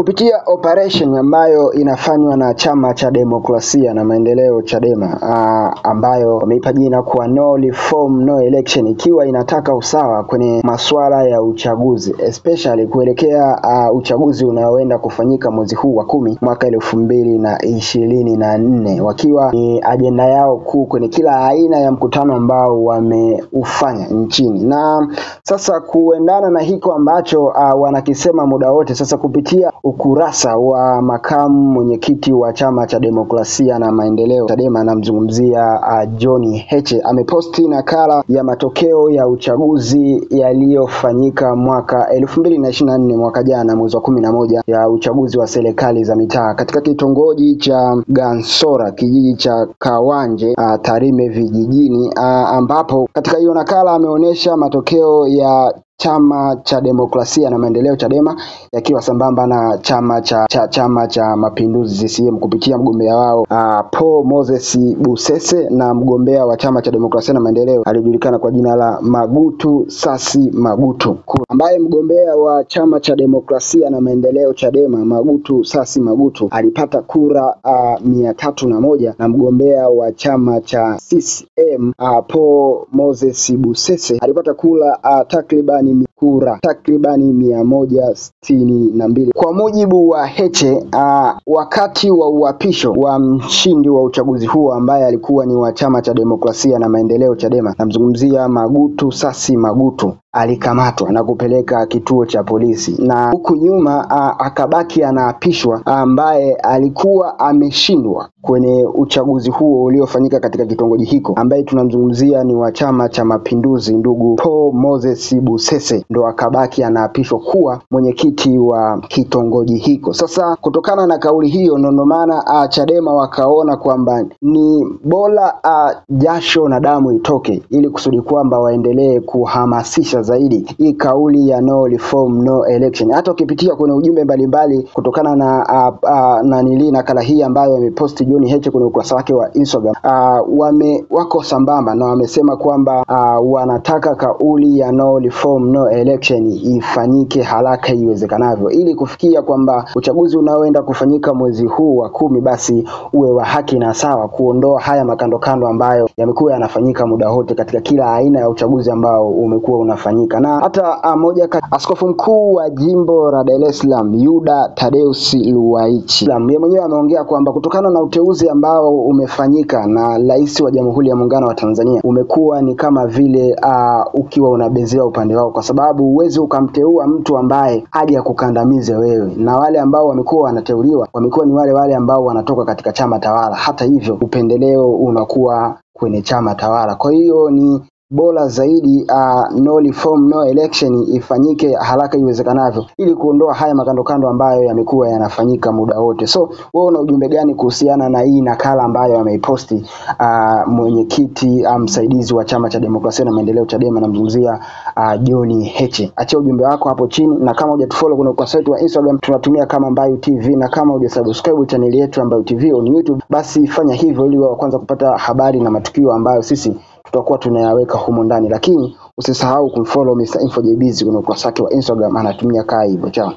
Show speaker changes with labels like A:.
A: Kupitia operation ambayo inafanywa na Chama cha Demokrasia na Maendeleo Chadema, ambayo wameipa jina kwa No Reform No Election, ikiwa inataka usawa kwenye masuala ya uchaguzi, especially kuelekea uchaguzi unaoenda kufanyika mwezi huu wa 10 mwaka 2024, wakiwa ni ajenda yao kuu kwenye kila aina ya mkutano ambao wameufanya nchini. Na sasa kuendana na hiko ambacho wanakisema muda wote, sasa kupitia ukurasa wa makamu mwenyekiti wa Chama cha Demokrasia na Maendeleo Chadema, namzungumzia John Heche, ameposti nakala ya matokeo ya uchaguzi yaliyofanyika mwaka 2024, mwaka jana mwezi wa 11, ya uchaguzi wa serikali za mitaa katika kitongoji cha Gansora, kijiji cha Kawanje, Tarime vijijini, ambapo katika hiyo nakala ameonyesha matokeo ya Chama cha Demokrasia na Maendeleo Chadema yakiwa sambamba na Chama cha Mapinduzi CCM kupitia mgombea wao Paul Moses Busese na mgombea wa Chama cha Demokrasia na Maendeleo alijulikana kwa jina la Magutu Sasi Magutu, ambaye mgombea wa Chama cha Demokrasia na Maendeleo Chadema Magutu Sasi Magutu alipata kura 301 na mgombea wa chama cha CCM Paul Moses Busese alipata kura takribani 162. Kwa mujibu wa Heche, wakati wa uapisho wa mshindi wa uchaguzi huo ambaye alikuwa ni wa Chama cha Demokrasia na Maendeleo Chadema, namzungumzia Magutu Sasi Magutu, alikamatwa na kupeleka kituo cha polisi, na huku nyuma akabaki anaapishwa ambaye alikuwa ameshindwa kwenye uchaguzi huo uliofanyika katika kitongoji hiko, ambaye tunamzungumzia ni wa Chama cha Mapinduzi, ndugu Paul Moses Busese, ndo akabaki anaapishwa kuwa mwenyekiti wa kitongoji hiko. Sasa kutokana na kauli hiyo ndo maana Chadema wakaona kwamba ni bora jasho na damu itoke ili kusudi kwamba waendelee kuhamasisha zaidi hii kauli ya No Reform No Election. Hata ukipitia kwenye ujumbe mbalimbali kutokana na nakala hii ambayo ameposti John Heche kwenye ukurasa wake wa Instagram, wako sambamba na wamesema kwamba wanataka kauli ya No Reform No Election ifanyike haraka iwezekanavyo ili kufikia kwamba uchaguzi unaoenda kufanyika mwezi huu wa 10 basi uwe wa haki na sawa, kuondoa haya makandokando ambayo yamekuwa yanafanyika muda wote katika kila aina ya uchaguzi ambao umekuwa unafanyika. Na hata askofu mkuu wa jimbo la Dar es Salaam Yuda Thaddeus Ruwa'ichi yeye mwenyewe ameongea kwamba kutokana na uteuzi ambao umefanyika na Rais wa Jamhuri ya Muungano wa Tanzania umekuwa ni kama vile ukiwa unabezea upande wao, kwa sababu uwezi ukamteua mtu ambaye hadi akukandamize wewe, na wale ambao wamekuwa wanateuliwa wamekuwa ni wale ambao wanatoka katika chama tawala. Hata hivyo upendeleo unakuwa kwenye chama tawala. Kwa hiyo ni bora zaidi No Reform No Election ifanyike haraka iwezekanavyo ili kuondoa haya makandokando ambayo yamekuwa yanafanyika muda wote. So wewe una ujumbe gani kuhusiana na hii nakala ambayo ameiposti mwenyekiti msaidizi wa Chama cha Demokrasia na Maendeleo Chadema, namzungumzia John Heche? Achia ujumbe wako hapo chini, na kama hujatufollow kwenye ukurasa wetu wa Instagram tunatumia kama Mbayu TV, na kama hujasubscribe channel yetu Mbayu TV on YouTube basi fanya hivyo ili wa kwanza kupata habari na matukio ambayo sisi tutakuwa tunayaweka humo ndani. Lakini usisahau kumfollow Mr. Info JBZ kwenye ukurasa wake wa Instagram, anatumia hivyo. Chao.